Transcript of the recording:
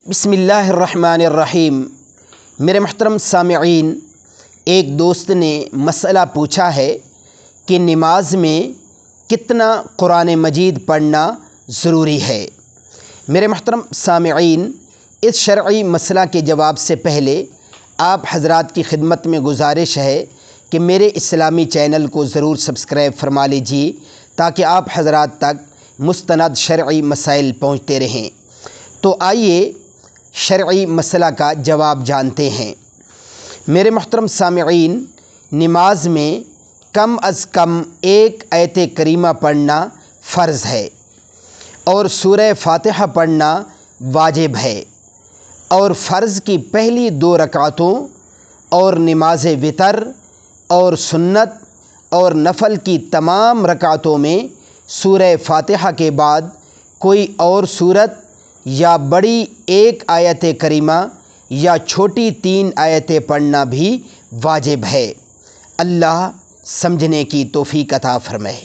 بسم اللہ الرحمن الرحیم۔ میرے محترم سامعین، ایک دوست نے مسئلہ پوچھا ہے کہ نماز میں کتنا قرآن مجید پڑھنا ضروری ہے۔ میرے محترم سامعین، اس شرعی مسئلہ کے جواب سے پہلے آپ حضرات کی خدمت میں گزارش ہے کہ میرے اسلامی چینل کو ضرور سبسکرائب فرما لیجیے تاکہ آپ حضرات تک مستند شرعی مسائل پہنچتے رہیں۔ تو آئیے شرعی مسئلہ کا جواب جانتے ہیں۔ میرے محترم سامعین، نماز میں کم از کم ایک آیت کریمہ پڑھنا فرض ہے اور سورہ فاتحہ پڑھنا واجب ہے، اور فرض کی پہلی 2 رکعتوں اور نماز وتر اور سنت اور نفل کی تمام رکعتوں میں سورہ فاتحہ کے بعد کوئی اور سورت یا بڑی ایک آیت کریمہ یا چھوٹی 3 آیتیں پڑھنا بھی واجب ہے۔ اللہ سمجھنے کی توفیق عطا فرمائے۔